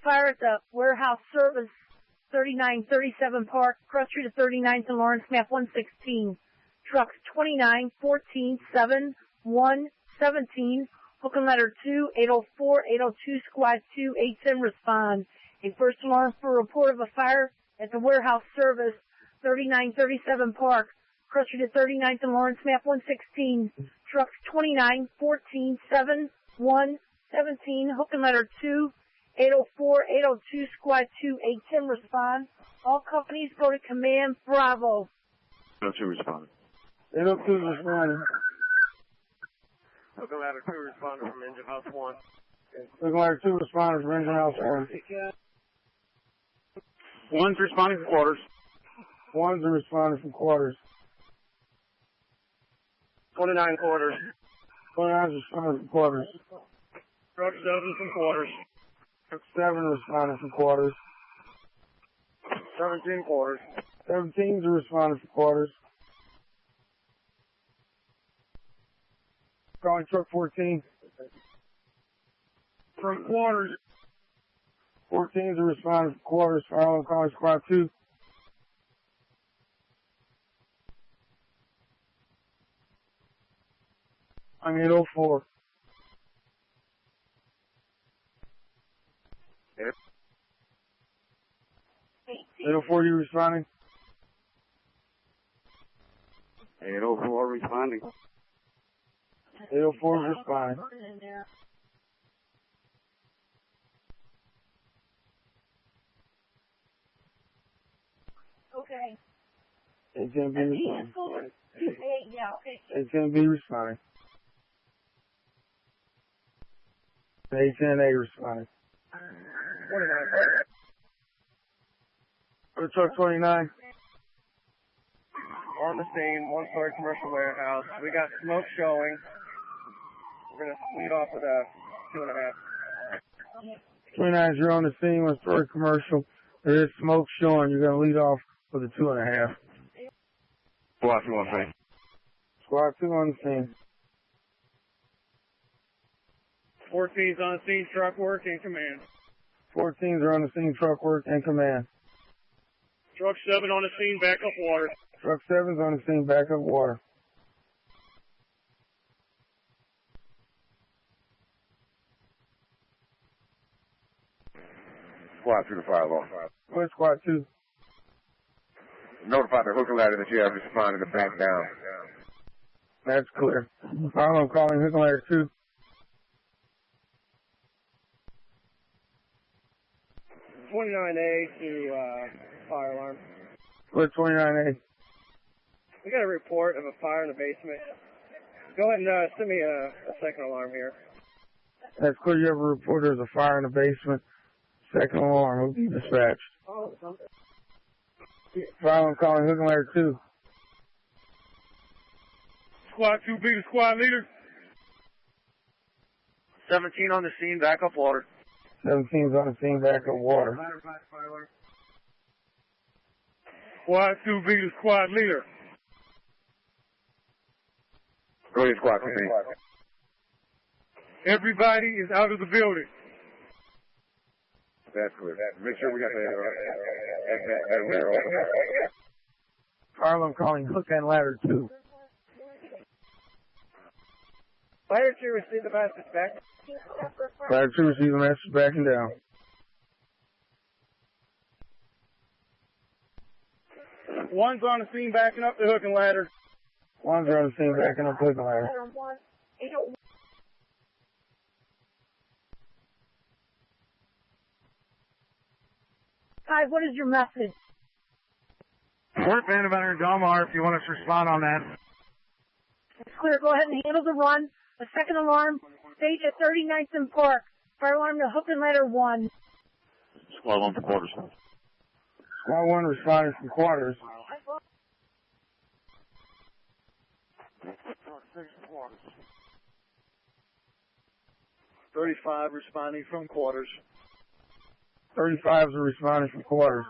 fire at the warehouse service 3937 Park, Cross Street of 39th and Lawrence, map 116. Trucks 29, 14, 7, 1, 17. Hook and ladder 2, 804, 802, squad 2, 810 respond. A first alarm for a report of a fire at the warehouse service 3937 Park, Cross Street of 39th and Lawrence, map 116. Trucks 29, 14, 7, 1, 17. Hook and ladder 2, 804, 802, squad 2, 810 respond. All companies go to command Bravo. 802 respond. 802 responding. Hook and ladder 2 responding from engine house 1. Hook and ladder 2 responders from engine house 1. One's responding from quarters. One's a responder from quarters. 29 quarters. 29's responding from quarters. Truck 7 from quarters. Truck 7 responding from quarters. 17 quarters. 17's a responder from quarters. Calling truck 14. From quarters. 14's a responder from quarters. Fire alarm calling squad 2. I'm 804. Yep. 804, you responding? 804 responding. 804 is responding. Okay. It's going to be responding. Yeah, okay. It's going to be responding. 810A responding. 29. Go to truck 29. On the scene, one-story commercial warehouse. We got smoke showing. We're going to lead off with a 2.5. 29, you're on the scene, one-story commercial. There is smoke showing. You're going to lead off with a 2.5. Squad 2 on scene. Squad 2 on the scene. 14's on the scene, truck work in command. 14s are on the scene, truck work and command. Truck 7 on the scene, backup water. Truck 7's on the scene, backup water. Squad 2 to fire alarm. Where's squad 2? Notify the hook and ladder that you have responded to back down. That's clear. Fire alarm calling hook and ladder 2. 29A to fire alarm. Where's 29A? We got a report of a fire in the basement. Go ahead and send me a second alarm here. That's clear. You have a report there's a fire in the basement. Second alarm will be dispatched. Fire alarm calling hook and ladder 2. Squad 2 be the squad leader. 17 on the scene, backup water. 17's on the scene, backup water. Squad 2 be the squad leader. Go ahead, squad 2. Everybody is out of the building. That's clear. Make sure we got that. Fire alarm calling hook and ladder 2. Ladder 2 receive the message back. Ladder 2 receive the message backing down. One's on the scene backing up the hook and ladder. One's on the scene backing up the hook and ladder. Hi, what is your message? Fort Vanderbilt and Delmar, if you want us to respond on that. It's clear. Go ahead and handle the run. A second alarm, stage at 39th and Park. Fire alarm to hook and ladder 1. Squad 1 for quarters. Squad 1 responding from quarters. 35 responding from quarters. 35s are responding from quarters.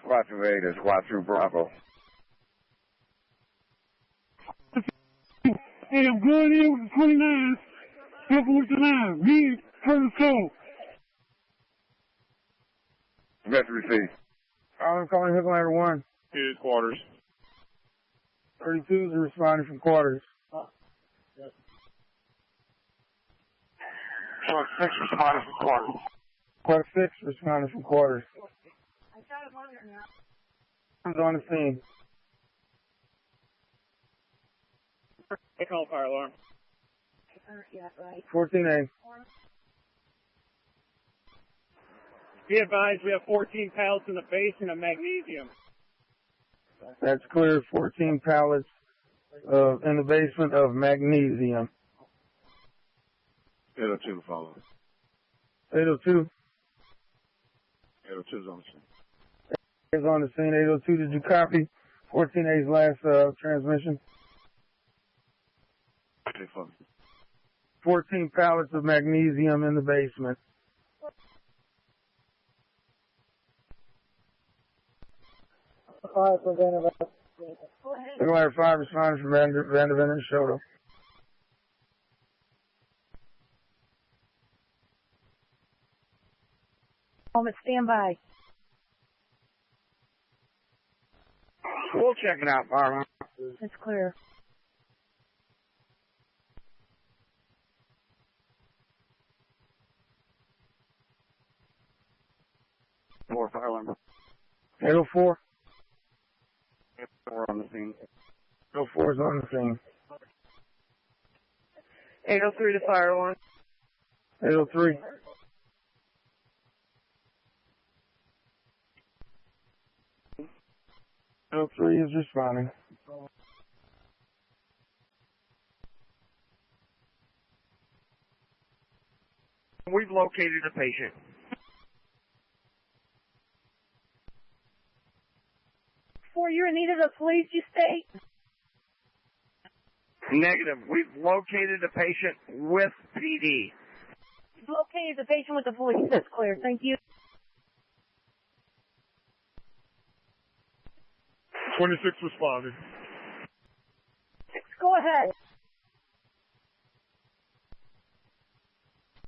Squad 2A to Squad 2 Bravo. Hey, I'm going in with the 29s. What's the name? Me, 32. Message received. I'm calling Hook Ladder 1. Here's quarters. 32 is responding from quarters. Truck 6 responding from quarters. Truck 6 responding from quarters. I got him on there now. I'm on the scene. They call fire alarm. Yeah, right. 14A. Be advised, we have 14 pallets in the basement of magnesium. That's clear. 14 pallets in the basement of magnesium. 802 follow. 802 802's on the scene. is on the scene. 802, did you copy 14A's last transmission? Okay, follow. 14 pallets of magnesium in the basement. Ladder 5 responding from Vanderbilt and Shoto. Moment, stand by. We'll check it out, Fireman. It's clear. More fire alarm. 804. We're on the scene. 804 is on the scene. 803 to fire alarm. 803. Three is responding. We've located a patient. Before you're in need of the police, you state? Negative. We've located a patient with PD. You've located the patient with the police. That's clear. Thank you. 26 responded. Go ahead.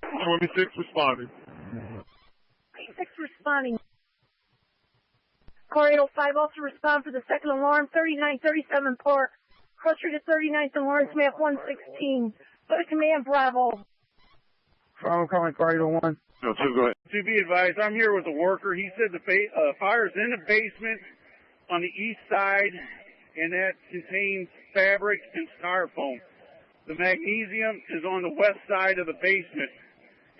26 responded. 6 responding. Car 805 also respond for the second alarm, 3937 Park. Cross Street at 39th and Lawrence, map 116. Go to command Bravo. I'm calling car 801. No, two, go ahead. To be advised, I'm here with a worker. He said the fire's in the basement on the east side, and that contains fabric and styrofoam. The magnesium is on the west side of the basement.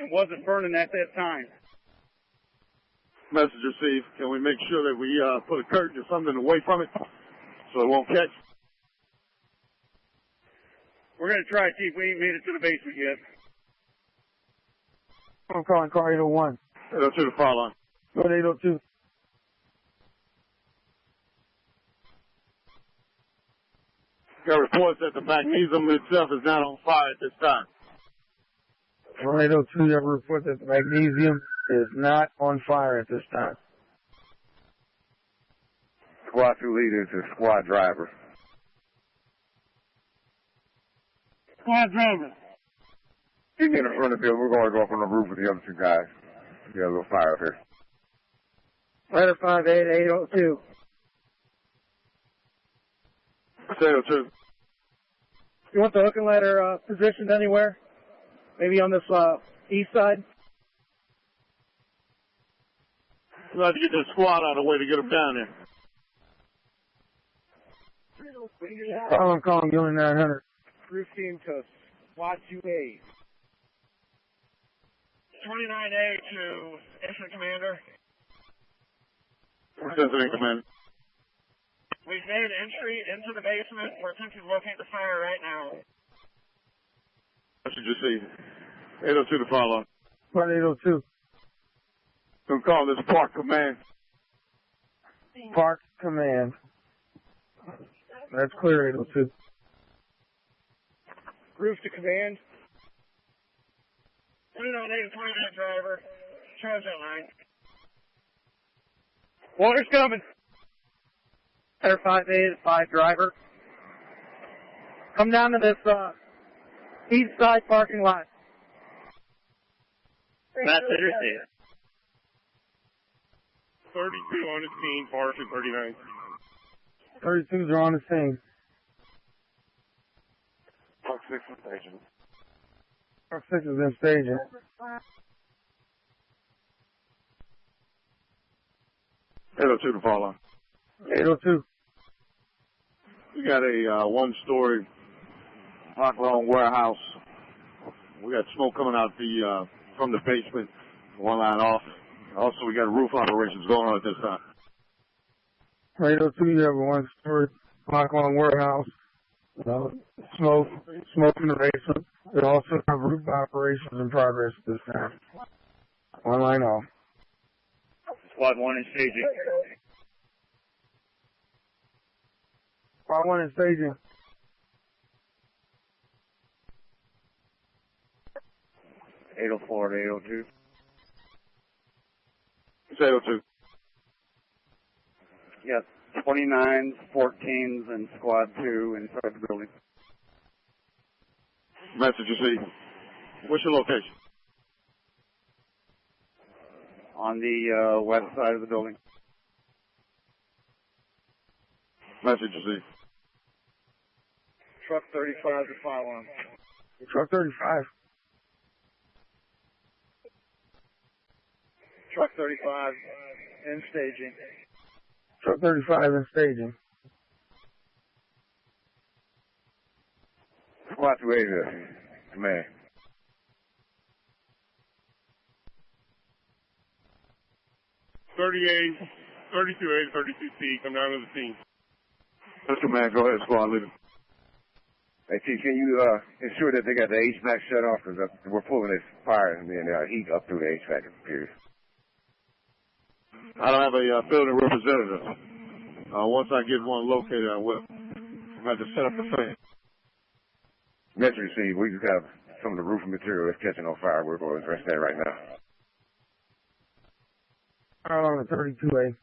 It wasn't burning at that time. Message received. Can we make sure that we put a curtain or something away from it so it won't catch? We're going to try, Chief. We ain't made it to the basement yet. I'm calling car 801. 802 to fire line. Go to 802. Got reports that the magnesium itself is not on fire at this time. From 802, you have a report that the magnesium is not on fire at this time. Squad 2 leader is a squad driver. Squad driver. He's in the front of the field. We're going to go up on the roof with the other two guys. We got a little fire up here. Ladder 5, 802. 802. You want the hook and ladder positioned anywhere? Maybe on this east side? We'll have to get the squad out of the way to get them down there. I'm calling Unit 900. Roof team to SWAT 2A. 29A to Incident Commander. Incident Commander. We've made entry into the basement. We're attempting to locate the fire right now. I should just see 802 to follow. Part 802. I'm calling this Park Command. Park Command. That's clear, 802. Roof to command. 29A to 29 driver. Charge that line. Water's coming. Ladder 5A to 5 driver. Come down to this east side parking lot. Message received. 32 on the scene, par 239. 32s are on the scene. Truck 6 is staging. Truck 6 is in staging. to the fall line. 802. We got a one-story block-long warehouse. We got smoke coming out from the basement, one line off. Also, we got roof operations going on at this time. 802, you have a one-story block-long warehouse. Smoke in the basement. We also have roof operations in progress at this time. One line off. Squad 1 is staging. Squad 1 is staging. (804 to 802). It's 802. Yes, 29s, 14s, and Squad 2 inside the building. Message received. What's your location? On the west side of the building. Message received. Truck 35 to fire alarm. Truck 35. Truck 35 in staging. Truck 35 in staging. Squad 2 command. (38, 32A, 32C, come down to the scene. That's command. Go ahead, squad leader. Hey, Chief, can you ensure that they got the HVAC shut off? Because we're pulling this fire and heat up through the HVAC period. I don't have a building representative. Once I get one located, I will. I'm going to set up the fan. Message received. We just have some of the roofing material that's catching on fire. We're going to address that right now. Fire alarm at 32A.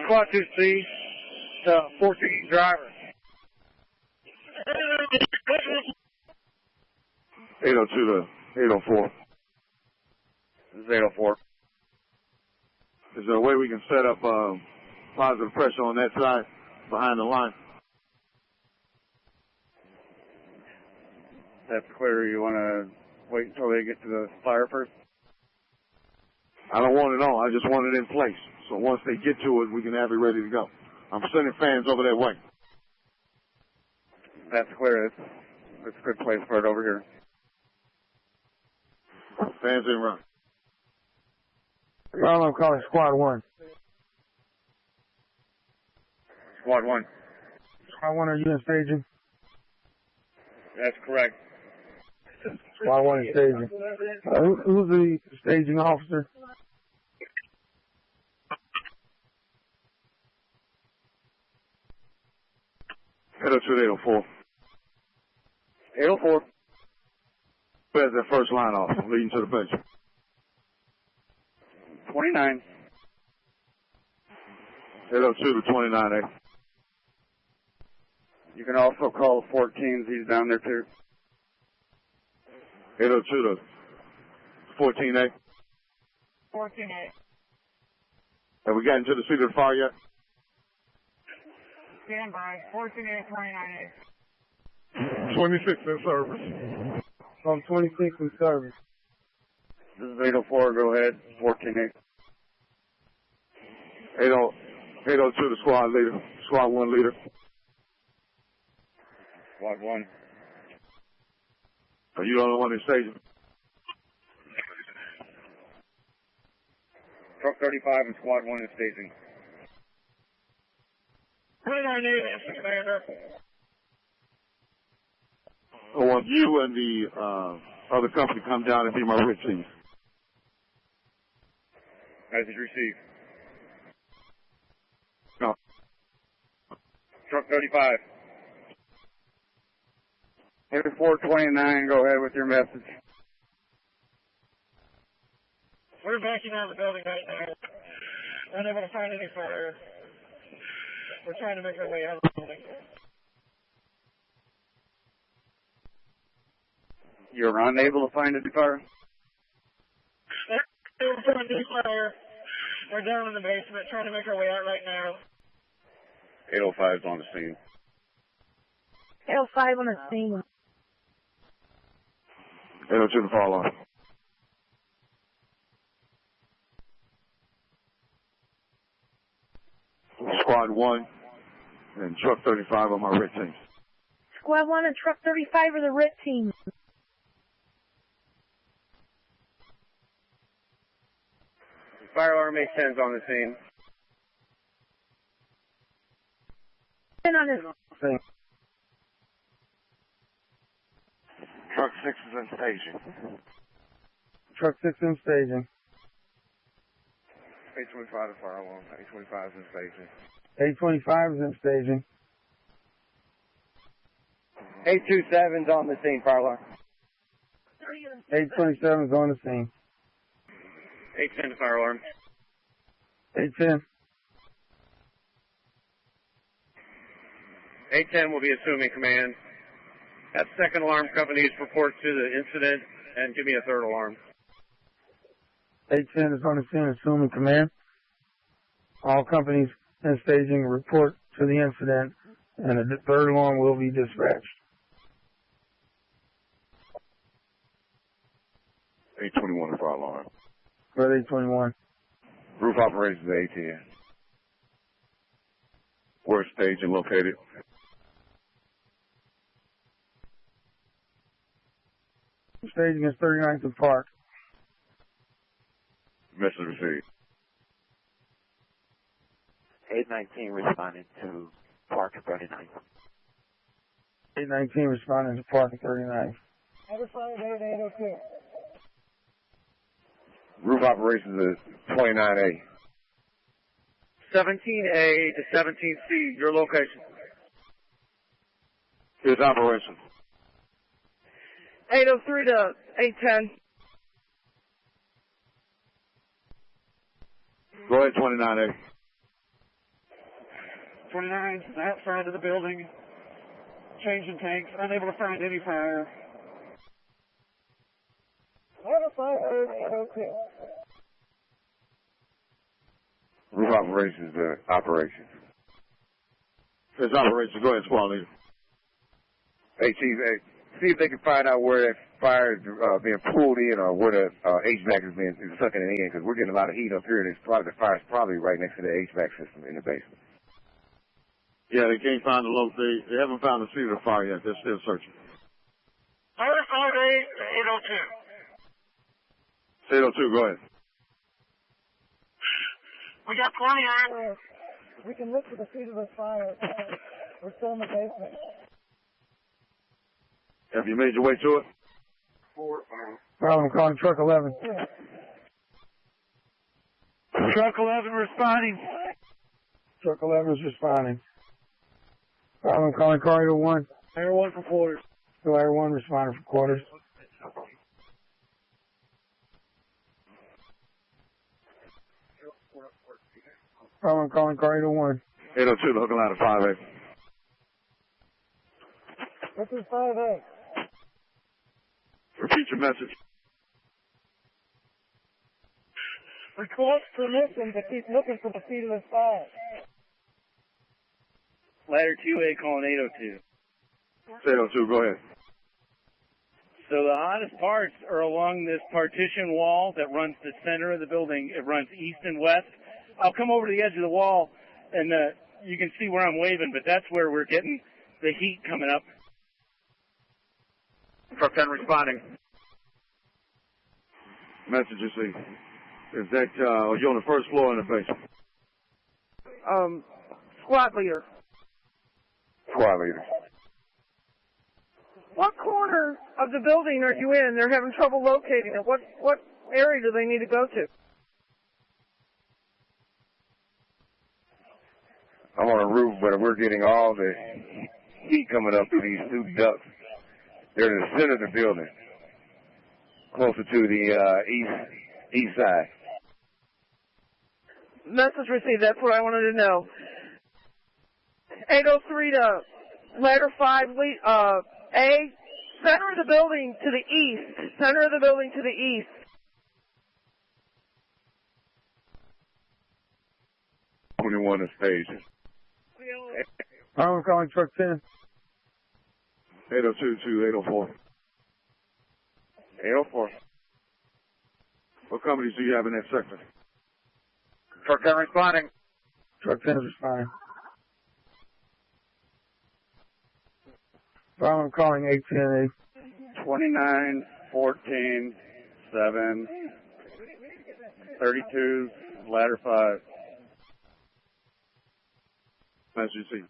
Squad 2C, 14 driver. 802 to 804. This is 804. Is there a way we can set up positive pressure on that side behind the line? That's clear. You want to wait until they get to the fire first? I don't want it on. I just want it in place. So once they get to it, we can have it ready to go. I'm sending fans over that way. That's clear. It's a good place for it over here. Fans in run. I'm calling Squad 1. Squad 1. Squad 1, are you in staging? That's correct. Squad 1 is staging. Who's the staging officer? Head up to 804. 804. Where's that first line off leading to the bench? 29. Head up to the 29A. You can also call the 14s. He's down there too. Head up to the 14A. 14A. Have we gotten to the seat of the fire yet? Stand by. 14A, 29A. 26 in service. I'm 26 in service. This is 804. Go ahead. 14A. 802 the squad leader. Squad 1 leader. Squad 1. Are you the only one in staging? Truck 35 and Squad 1 is staging. 29A, Commander. I want you and the other company to come down and be my rig team. Message received. No. Truck 35. 8429, go ahead with your message. We're backing out of the building right now. Unable to find any fire. We're trying to make our way out of the building. You're unable to find a fire? Fire. We're down in the basement trying to make our way out right now. 805 is on the scene. 805 on the scene. 802 to fire alarm. Squad 1 and truck 35 on my red team. Squad 1 and truck 35 are the red team. Fire alarm 810 is on the scene. On his Thing. Truck 6 is in staging. Truck 6 in staging. 825 to fire alarm. 825 is in staging. 825 is in staging. 827 is on the scene, fire alarm. 827 is on the scene. 810 to fire alarm. 810. 810 will be assuming command. Have second alarm companies report to the incident and give me a third alarm. 810 is on the scene, assuming command. All companies in staging report to the incident, and a third alarm will be dispatched. 821 to fire alarm. Red 821. Roof operations at 810. Where staging located? Staging is 39th and Park. Message received. 819 responding to Park 39. 819 responding to Park 39. Roof operations is 29A. 17A to 17C, your location. Here's operation. 803 to 810. Go ahead, 29A. 29 outside of the building. Changing tanks. Unable to find any fire. Roof operations operation. Here's operation. Go ahead, squad leader. Hey, Chief, hey, see if they can find out where that fire is being pulled in or where the HVAC is being sucking it in, because we're getting a lot of heat up here, and the fire's probably right next to the HVAC system in the basement. Yeah, they can't find they haven't found the seat of the fire yet. They're still searching. 558 to 802. 802, go ahead. We got plenty of. We can look for the seat of the fire. We're still in the basement. Have you made your way to it? Well, I'm calling truck 11. Truck 11 responding. Truck 11 is responding. I'm calling car 801. Air 1 for quarters. Air 1 responding for quarters. I'm calling car 801. 802, the hooking line of 5A. This is 5A. Repeat your message. Request permission to keep looking for the seat of the fire. Ladder 2A calling 802. 802, go ahead. So the hottest parts are along this partition wall that runs the center of the building. It runs east and west. I'll come over to the edge of the wall, and you can see where I'm waving, but that's where we're getting the heat coming up. Truck 10 responding. Message received. Is that, are you on the first floor in the basement? Squad leader. Squad leader. What corner of the building are you in? They're having trouble locating it. What area do they need to go to? I'm on a roof, but we're getting all the heat coming up through these two ducts. They're in the center of the building, closer to the east side. Message received. That's what I wanted to know. 803 to ladder 5, A, Center of the building to the east. Center of the building to the east. Twenty-one is stage. I'm calling truck 10. 802 to 804. 804. What companies do you have in that sector? Truck 10 responding. Truck 10 is responding. I'm calling 810 29, 14, 7, 32, ladder 5. As you see.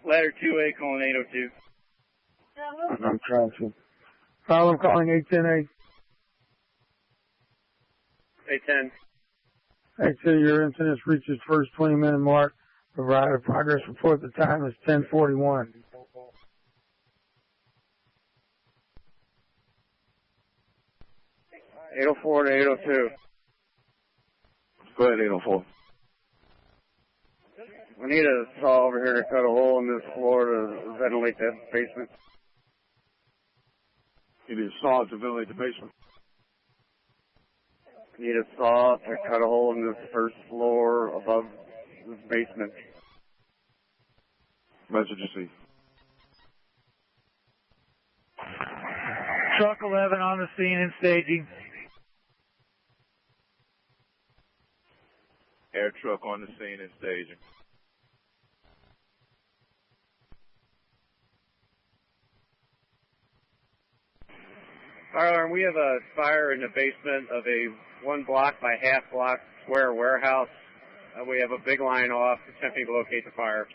Ladder 2A calling 802. I'm trying to. I'm calling 810 810. 810, your incident reaches first 20-minute mark. Provide a progress report. The time is 10:41. (804 to 802). Go ahead, 804. We need a saw over here to cut a hole in this floor to ventilate that basement. You need a saw to ventilate the basement. Need a saw to cut a hole in this first floor above this basement. Message you see. Truck 11 on the scene and staging. Air truck on the scene and staging. Fire alarm, we have a fire in the basement of a 1 block by half block square warehouse. We have a big line off attempting to locate the fire.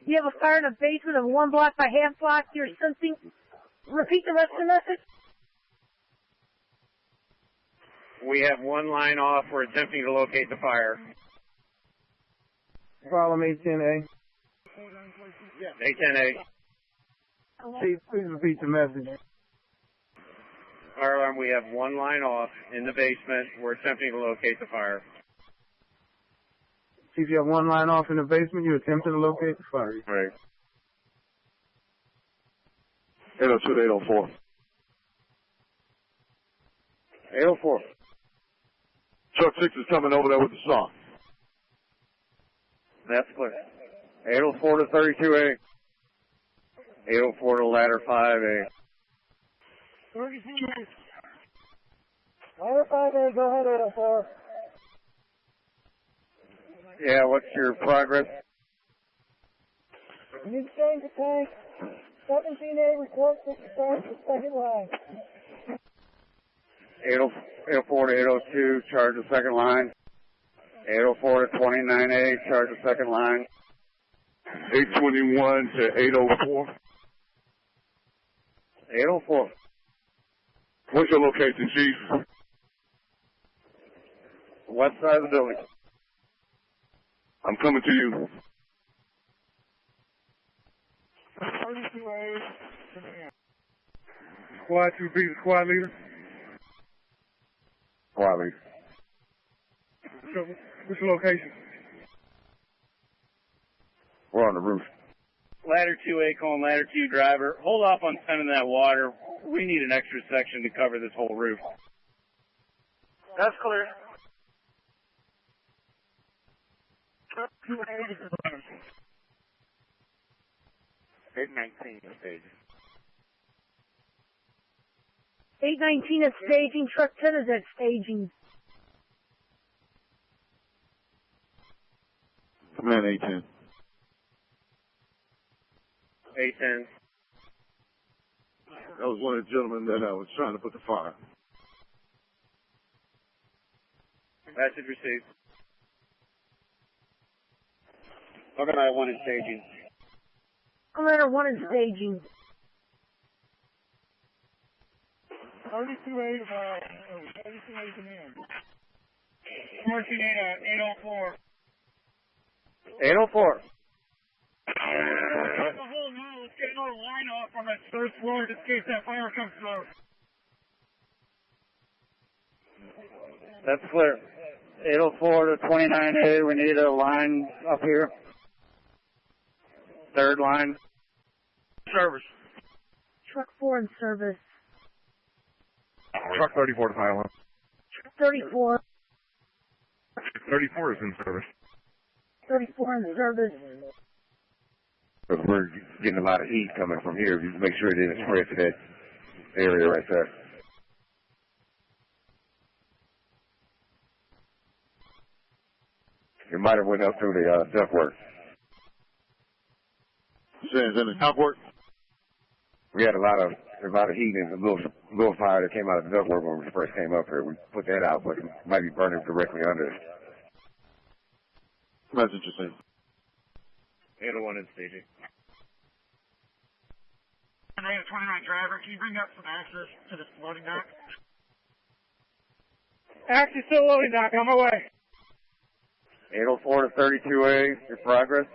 You have a fire in the basement of 1 block by half block. You're sensing. Repeat the rest of the message. We have 1 line off. We're attempting to locate the fire. Problem 810A. 810A. Chief, please repeat the message. Fire alarm, we have 1 line off in the basement. We're attempting to locate the fire. Chief, you have 1 line off in the basement. You're attempting to locate the fire. Right. 802 to 804. 804. Truck 6 is coming over there with the saw. That's clear. 804 to 32A. 804 to ladder 5A. 32A. Ladder 5A, go ahead, 804. Yeah, what's your progress? You need to change the tank. 17A, report to start the second line. 804 to 802, charge the second line. 804 to 29A, charge the second line. 821 to 804. 804. What's your location, Chief? West side of the building. I'm coming to you. 32A. Squad 2B, the squad leader. Squad leader. What's your location? We're on the roof. Ladder 2A calling ladder 2 driver. Hold off on sending that water. We need an extra section to cover this whole roof. That's clear. 819 stage. 819 at staging. Truck 10 is at staging. Command 810. 810. That was one of the gentlemen that was trying to put the fire. Message received. Organize 1 in staging. Ladder 1 is staging. 32A, 32A command. 804. 804. The whole now, let's get another line off on that first floor just in case that fire comes through. That's clear. 804 to 29A, we need a line up here. third line. Service. Truck 4 in service. Truck 34 to fire line. Truck 34. 34 is in service. 34 in service. Because we're getting a lot of heat coming from here. Just make sure it didn't spread to that area right there. It might have went up through the ductwork. Saying it's in the ductwork? We had a lot of heat and a little fire that came out of the ductwork when we first came up here. We put that out, but it might be burning directly under us. That's interesting. 801 in staging. 29 driver, can you bring up some access to this loading dock? Actually, still loading dock, on my way. 804 to 32A, your progress.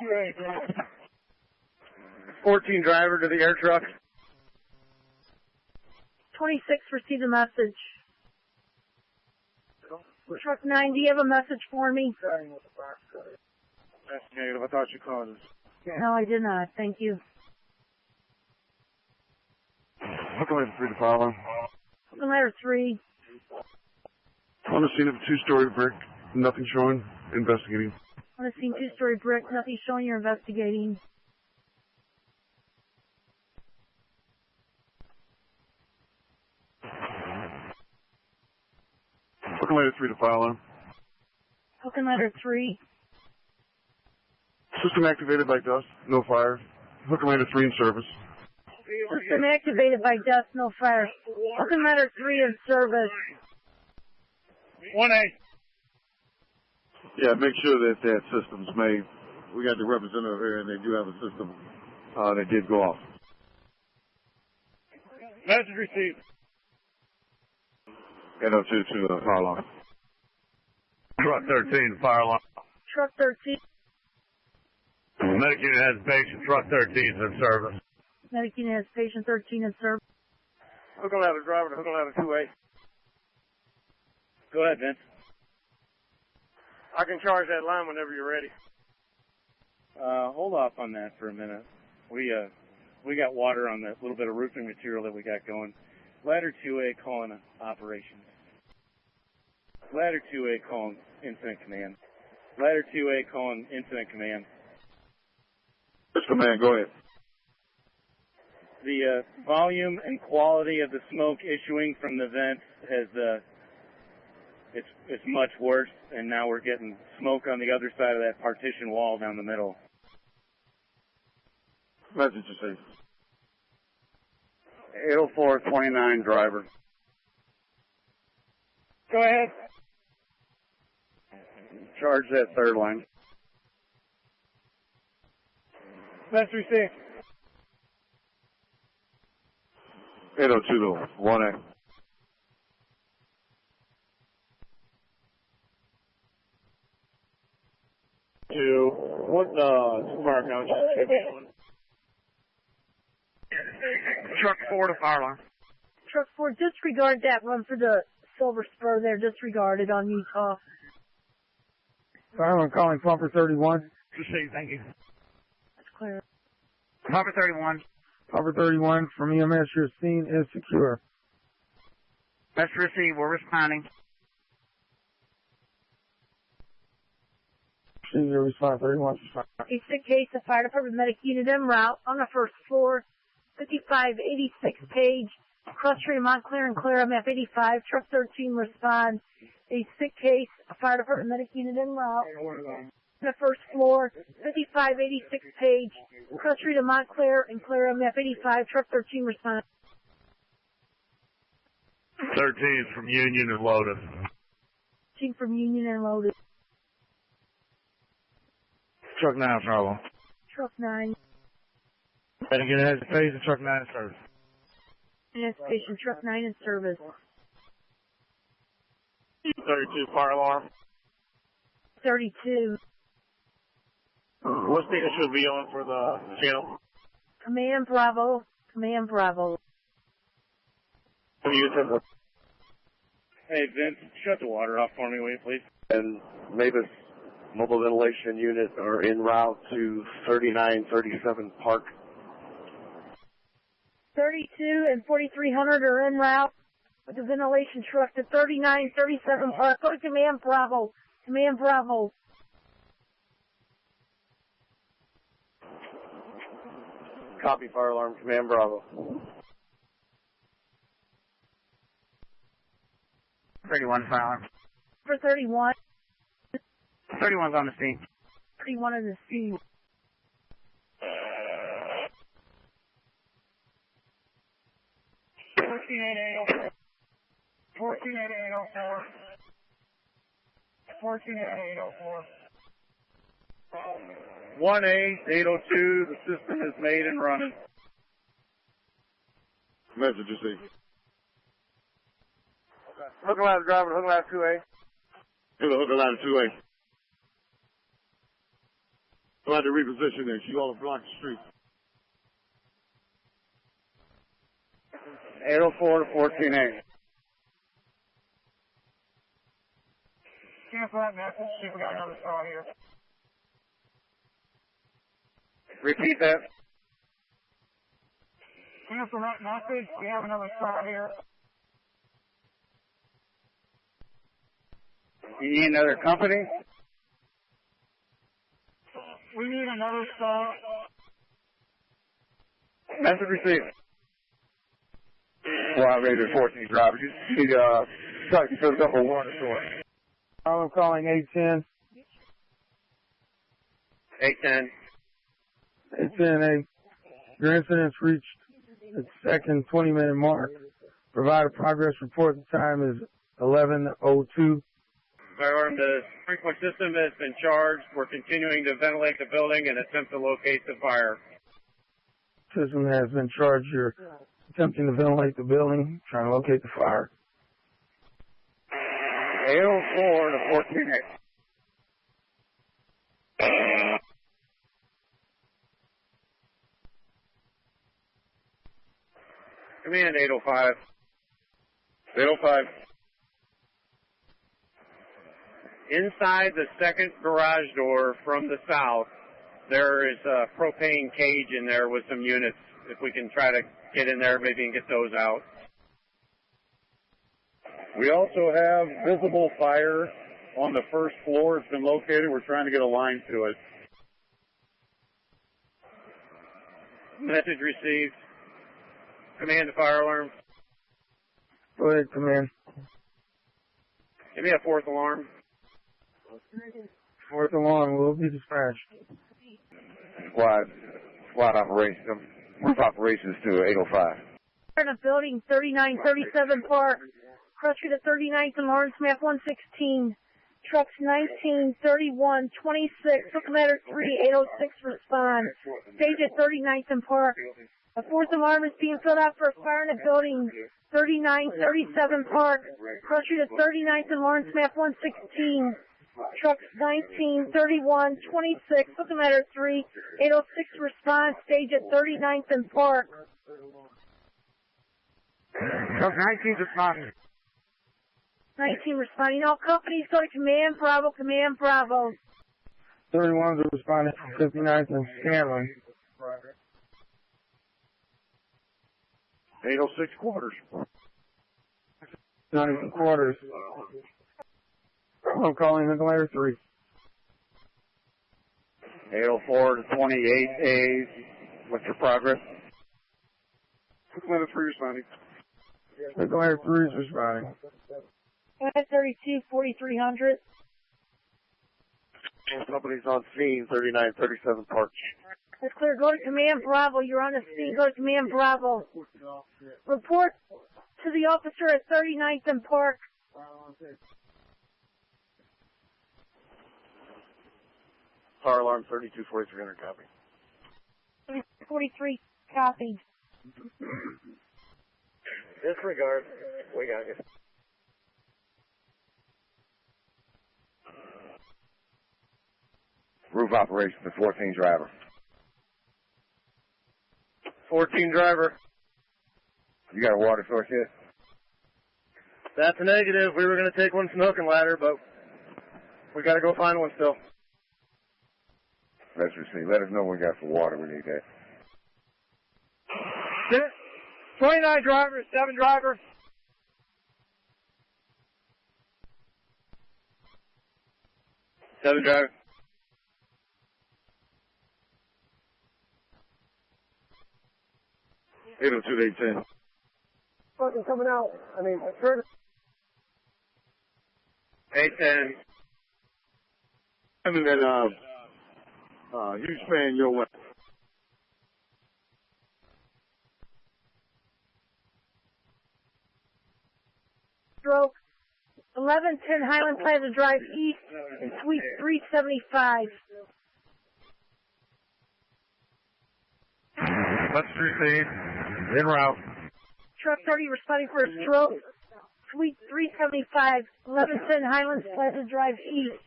Right. 14 driver to the air truck. 26 received a message. Truck 9, do you have a message for me? That's negative. I thought you called us. No, I did not. Thank you. Hook ladder 3 to fire line. Hooking ladder 3. On the scene of a 2-story brick. Nothing showing. Investigating. On the scene, 2-story brick. Nothing showing, you're investigating. Hooking ladder 3 to fire line. Hooking ladder 3. System activated by dust. No fire. Hooking ladder 3 in service. System activated by dust, no fire. Hooking ladder 3 in service. 1A. Yeah, make sure that that system's made. We got the representative here, and they do have a system that did go off. Message received. 802 to the fire line. Truck 13, fire line. Truck 13. Medic unit has patient. Truck 13 is in service. Medic unit has patient 13 in service. Hooking ladder driver to hooking ladder 2A. Go ahead, Vince. I can charge that line whenever you're ready. Hold off on that for a minute. We got water on the little bit of roofing material that we got going. Ladder 2A calling operations. Ladder 2A calling incident command. Ladder 2A calling incident command. Yes, command, go ahead. The volume and quality of the smoke issuing from the vent has it's much worse, and now we're getting smoke on the other side of that partition wall down the middle. Message received. 804 29 driver. Go ahead. Charge that third line. Message received. 802 to 1A. To what mark now? Truck 4 to fire line. Truck 4, disregard that one for the Silver Spur there. Disregard it on Utah. Fire line calling pumper 31. Received, thank you. That's clear. Pumper 31. Pumper 31 from EMS, your scene is secure. Message received. We're responding. Senior response 31. A sick case, a fire department medic unit en route on the first floor, 5586 page, cross street of Montclair and Clara, map 85, truck 13 respond. A sick case, a fire department medic unit en route on the first floor, 5586 page, cross street of Montclair and Clara, map 85, truck 13 respond. 13 is from Union and Lotus. 13 from Union and Lotus. Truck 9, problem. Truck 9. Medic unit has patient. Truck 9 in service. Patient, truck 9 in service. 32 fire alarm. 32. What station should be on for the channel? Command Bravo. Command Bravo. You said Hey, Vince, shut the water off for me, will you, please? And Mavis Mobile Ventilation Unit are en route to 3937 Park. 32 and 4300 are en route with the ventilation truck to 3937 Park. Go to Command Bravo. Command Bravo. Copy, fire alarm, Command Bravo. 31 fire alarm. For 31. 31's on the scene. 31 in the scene. Fourteen at 804. 14 at 804. 1A, 802, the system is made and running. Message received. Hook and ladder driver, hook and ladder 2A. Here's the hook and ladder 2A. Glad to reposition there. She all block the street. 804 to 14A. Cancel that message. See if we got another call here. Repeat that. Cancel that message. We have another call here. You need another company? We need another call. Message received. Squad Raider 14 driver. You need, truck to fill up a water source. I'm calling 810. 810. 810, your incident's reached its second 20-minute mark. Provide a progress report. The time is 11:02. Fire alarm, the sprinkler system has been charged. We're continuing to ventilate the building and attempt to locate the fire. System has been charged. You're attempting to ventilate the building, trying to locate the fire. 804 to 14A. Command 805. 805. Inside the second garage door from the south, there is a propane cage in there with some units. If we can try to get in there, maybe and get those out. We also have visible fire on the first floor. It's been located. We're trying to get a line to it. Message received. Command to fire alarm. Go ahead, command. Give me a fourth alarm. Fourth alarm will be dispatched. Squad operations, roof operations to 805. In a building, 3937 Park. Cross street at 39th and Lawrence, map 116. Trucks 19, 31, 26. Hook ladder 3, 806 respond. Stage at 39th and Park. A fourth alarm is being filled out for a fire in a building, 3937 Park. Cross street at 39th and Lawrence, map 116. Trucks 19, 31, 26. Hook ladder 3, 806 respond. Stage at 39th and Park. Truck 19 responding. 19 responding. All companies go to Command Bravo, Command Bravo. 31s are responding from 59th and Scanlon. 806 quarters. 90 quarters. I'm calling the ladder 3. 804 to 28A. What's your progress? Ladder 3 responding. The ladder 3 is responding. 32, 4300. Company's on scene, 3937 Park. That's clear. Go to Command Bravo. You're on the scene. Go to Command Bravo. Report to the officer at 39th and Park. Fire alarm 32, 4300 copy. 43 copied. Disregard. We got you. Roof operations to 14 driver. 14 driver. You got a water source yet? That's a negative. We were going to take one from the hook and ladder, but we got to go find one still. Let's receive. Let us know what we got for water. We need that. 29 drivers, 7 drivers. Seven driver. Eight oh two 810. Fucking coming out. I mean, I heard 810. And then, huge fan your way. Stroke 1110 Highland Plaza Drive East, Suite 375. Let's proceed. En route. Truck 30 responding for a stroke. Suite 375, 1110 Highlands Plaza Drive East.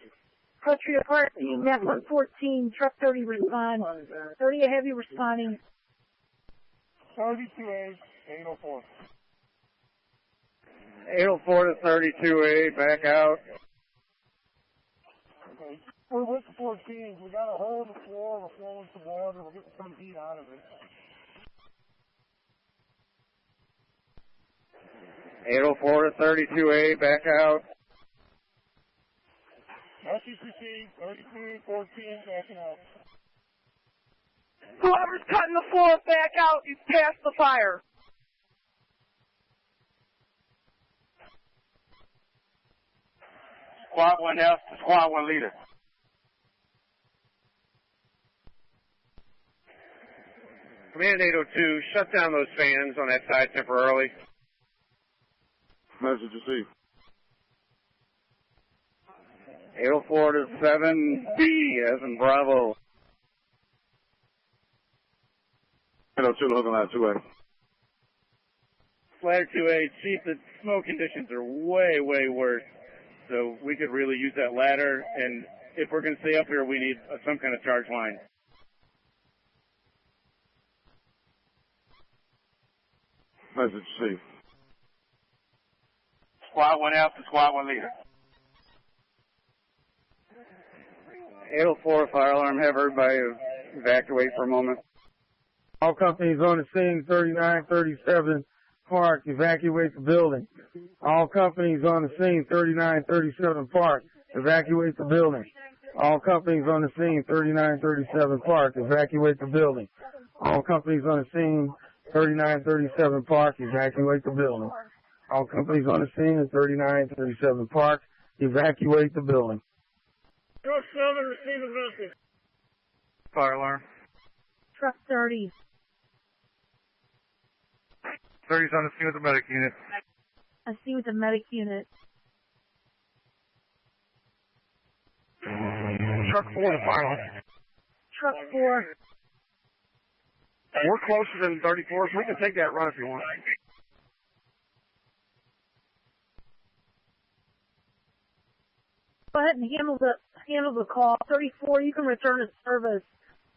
Country Park, map 114. Truck 30 respond. 30 a heavy responding. 32A, 804. 804 to 32A, back out. Okay. We're with the 14. We got a hole in the floor. We're flowing some water. We're getting some heat out of it. 804 to 32A, back out. SCCC, 3214, backing out. Whoever's cutting the floor, back out. He's past the fire. Squad 1F to Squad 1 leader. Command 802, shut down those fans on that side temporarily. Message received. 804 to 7B, as in Bravo. 802 to hook and ladder 2A. Ladder 2A, Chief, the smoke conditions are way, way worse. So we could really use that ladder, and if we're going to stay up here, we need some kind of charge line. Message received. Squad 1F to Squad 1 leader. 804 fire alarm, have everybody evacuate for a moment. All companies on the scene, 3937 Park, evacuate the building. All companies on the scene, 3937 Park, evacuate the building. All companies on the scene, 3937 Park, evacuate the building. All companies on the scene, 3937 Park, evacuate the building. All companies on the scene at 3937 Park, evacuate the building. Truck 7, receive a message. Fire alarm. Truck 30. 30's on the scene with the medic unit. I see with the medic unit. Truck 4 to fire alarm. Truck 4. We're closer than 34, so we can take that run if you want. Go ahead and handle the call. 34, you can return to service.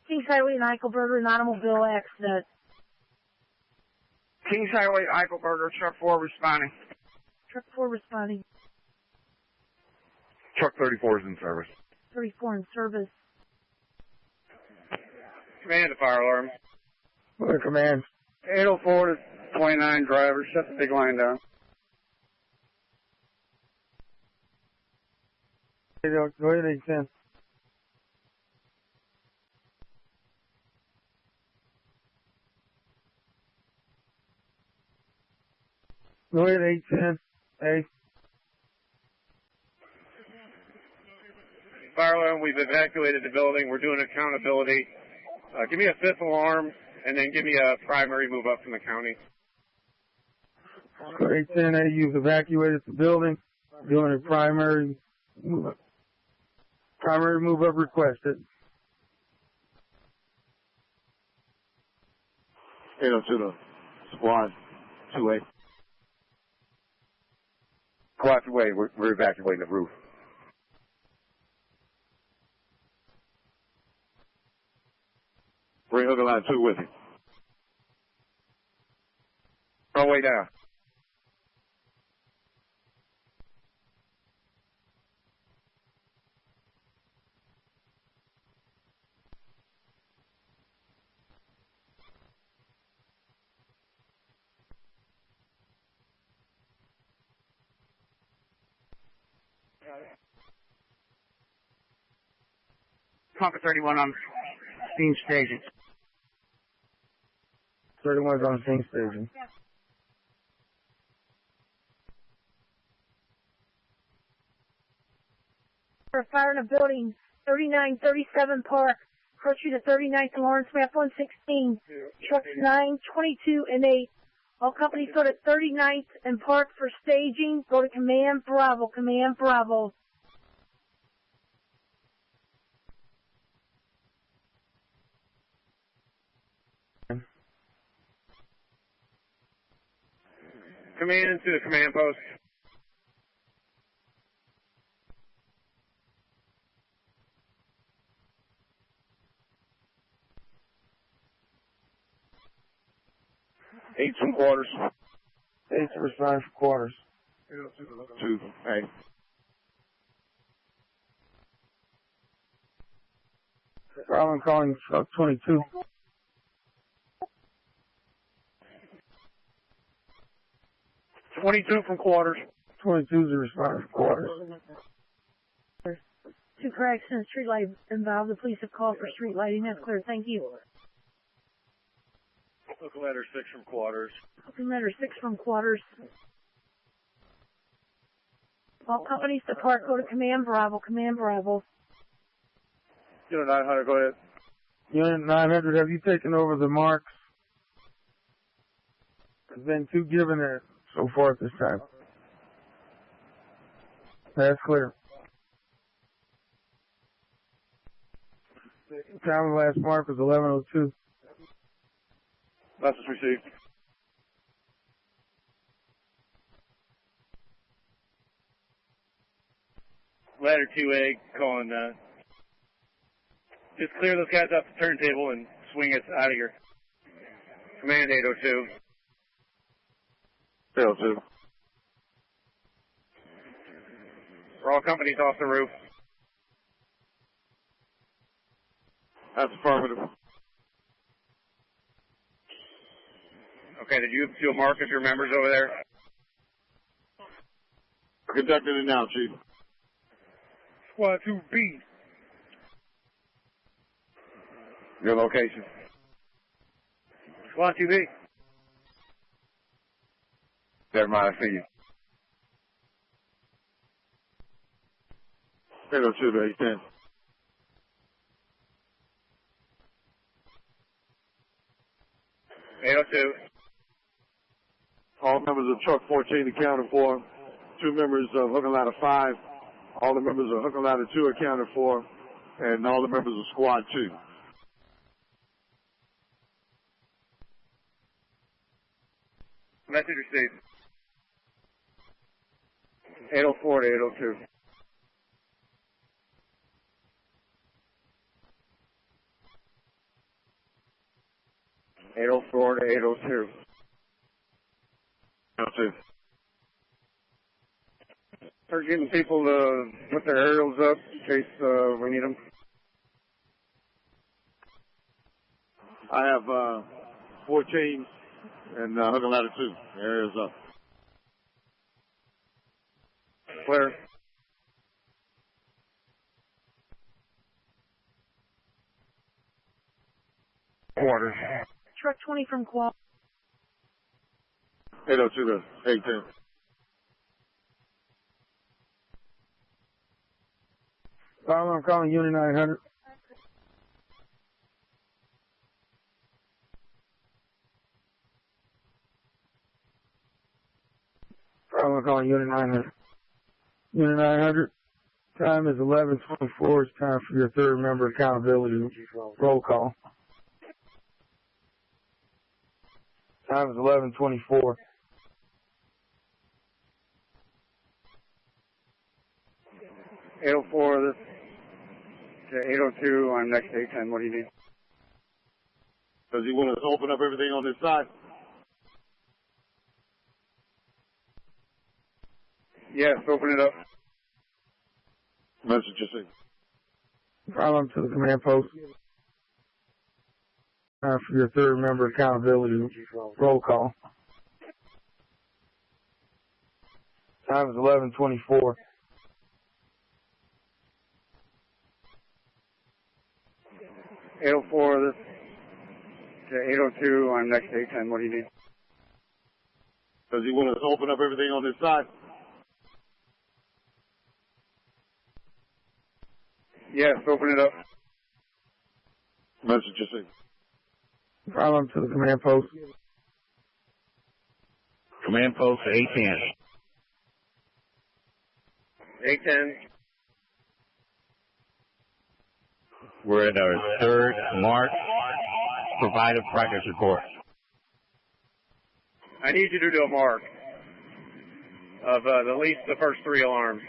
Kings Highway and Eichelberger, an automobile accident. Kings Highway, Eichelberger, truck 4 responding. Truck 4 responding. Truck 34 is in service. 34 in service. Command to fire alarm. Good command. 804 to 29 drivers, shut the big line down. Go ahead, 810. Go ahead, 810. Hey. Fire alarm, we've evacuated the building. We're doing accountability. Give me a fifth alarm, and then give me a primary move up from the county. 810A, you've evacuated the building. Doing a primary move up. Primary move up requested. 802 to Squad 2A. Squad 2A, we're evacuating the roof. Bring hook and ladder 2 with you. On way down. Tonka 31 on scene staging. 31's on the scene staging. For a fire in a building, 3937 Park, Cross Street to 39th and Lawrence, map 116. Trucks 9, 22, and 8. All companies go to 39th and Park for staging. Go to Command Bravo, Command Bravo. Command to the command post. Eight from quarters. 8 to respond for quarters. 2. Hey. I'm calling truck 22. 22 from quarters. 22 is a responder for quarters. 2 cracks in a street light involved. The police have called for street lighting. That's clear. Thank you. Local letter 6 from quarters. Booking letter 6 from quarters. All companies to Park go to Command Bravo, Command Bravo. Unit 900, go ahead. Unit 900, have you taken over the marks? There's been 2 given there so far at this time. That's clear. Time of the last mark was 11:02. Message received. Ladder 2A calling, just clear those guys off the turntable and swing us out of here. Command 802. 802. For all companies off the roof. That's affirmative. Okay, did you do a mark of your members over there? Conducting it now, Chief. Squad 2B. Your location. Squad 2B. Never mind, I see you. 802 to 810. All members of Truck 14 accounted for. 2 members of Hook and Ladder 5. All the members of Hook and Ladder 2 accounted for. And all the members of Squad 2. Message received. 804 to 802. to 802. 802. Start getting people to put their aerials up in case we need them. I have 14 and Hook and Ladder 2. Area's up. Clear. Quarters. Truck 20 from Quad. 802 to 810. I'm calling Unit 900. I'm calling Unit 900. Unit 900. Time is 11:24. It's time for your third member accountability roll call. Time is 11:24. (804) to 802. I'm next to 810. What do you need? Does he want us to open up everything on this side? Yes, open it up. Message received. Problem to the command post. Time for your third member accountability roll call. Time is 11:24. 804, this to 802, I'm next to 810, what do you need? Does he want us to open up everything on this side? Yes, open it up. Message just say. Problem to the command post. Command post 810. 810. We're at our third mark. Provide a progress report. I need you to do a mark of at least the first 3 alarms.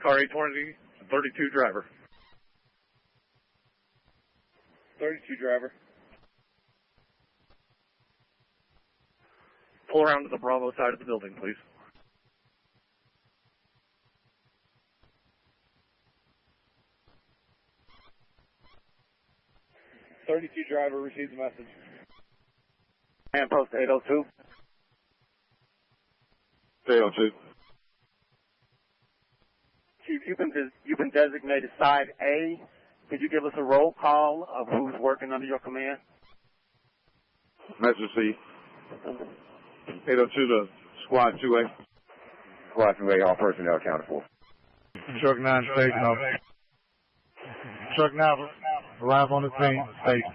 Car 820, 32 driver. 32 driver. Pull around to the Bravo side of the building, please. .32 driver receives the message. And post 802. 802. Chief, you've been designated side A. Could you give us a roll call of who's working under your command? Message C. 802 to Squad 2A. Squad 2A, all personnel accounted for. Truck 9 station officer. Truck 9 arrive on the scene station.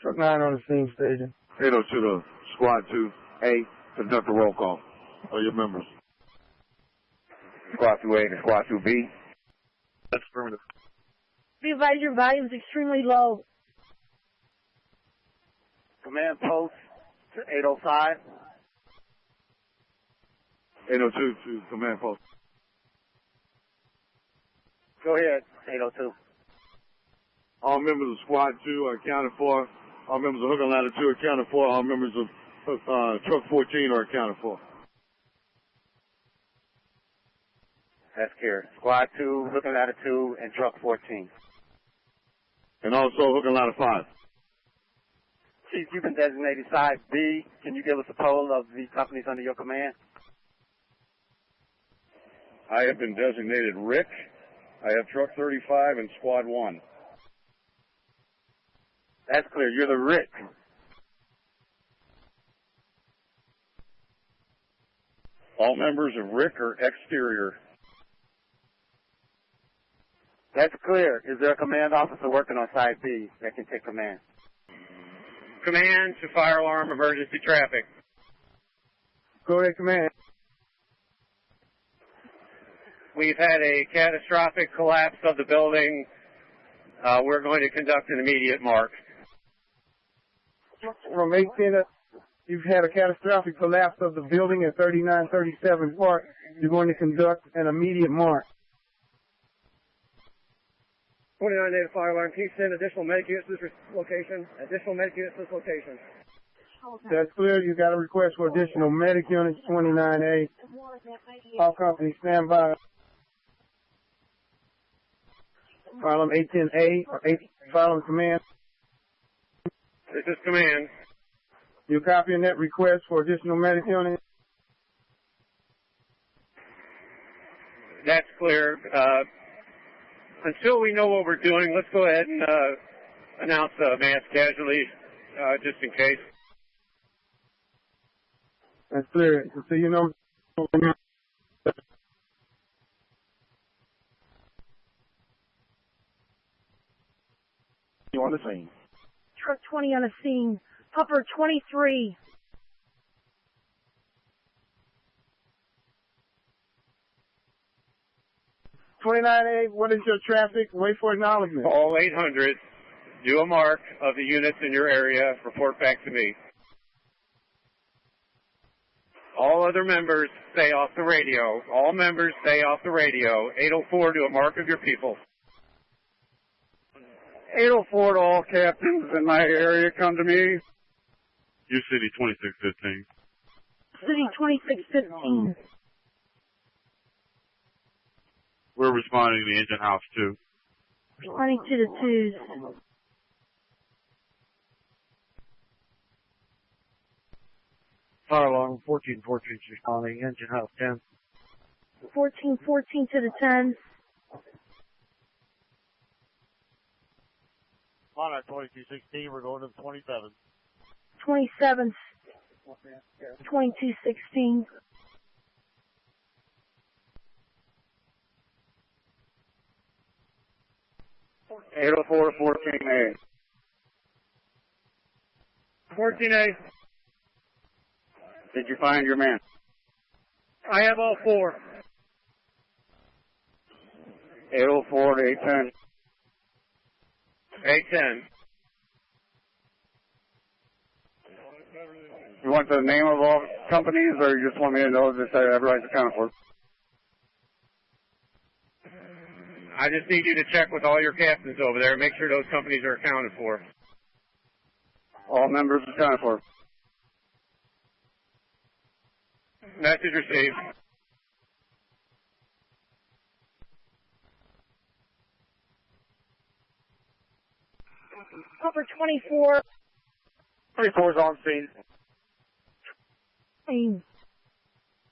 Truck 9 on the scene station. 802 to Squad 2A, conduct a roll call of your members. Squad 2A and Squad 2B. That's affirmative. Be advised your volume is extremely low. Command post to 805. 802 to command post. Go ahead, 802. All members of Squad 2 are accounted for. All members of Hook and Ladder 2 are accounted for. All members of Truck 14 are accounted for. That's clear. Squad 2, Hook and Ladder 2, and Truck 14. And also Hook and Ladder 5. Chief, you've been designated side B. Can you give us a poll of the companies under your command? I have been designated Rick. I have Truck 35 and Squad 1. That's clear. You're the Rick. All members of Rick are exterior. That's clear. Is there a command officer working on side B that can take command? Command to fire alarm emergency traffic. Go ahead, command. We've had a catastrophic collapse of the building. We're going to conduct an immediate mark. From 810, you've had a catastrophic collapse of the building at 3937 Park. You're going to conduct an immediate march. 29 native fire alarm. Can you send additional medic units to this location? Additional medic units to this location. That's clear. You got a request for additional medic units, 29A. All companies stand by. File them 810A or 8, file them command. This is command. You copying that request for additional medic units? That's clear. Until we know what we're doing, let's go ahead and announce mass casualty, just in case. That's clear. So you know. You on the scene. Truck 20 on the scene. Pupper 23. $29A, what is your traffic? Wait for acknowledgement. Call 800. Do a mark of the units in your area. Report back to me. All other members, stay off the radio. All members, stay off the radio. 804, do a mark of your people. 804 to all captains in my area, come to me. U City 2615. City 2615. We're responding to the engine house 2. Responding to the 2s. Fire alarm 1414 responding, engine house 10. 1414 to the 10. Monarch 2216, we're going to the 27. 27, 2216. Eight oh four 14A. 14A. Did you find your man? I have all four. 804 to 810. 810. You want the name of all companies, or you just want me to know that everybody's accounted for? I just need you to check with all your captains over there and make sure those companies are accounted for. All members accounted for. Message received. Cover 24. 24 is on scene.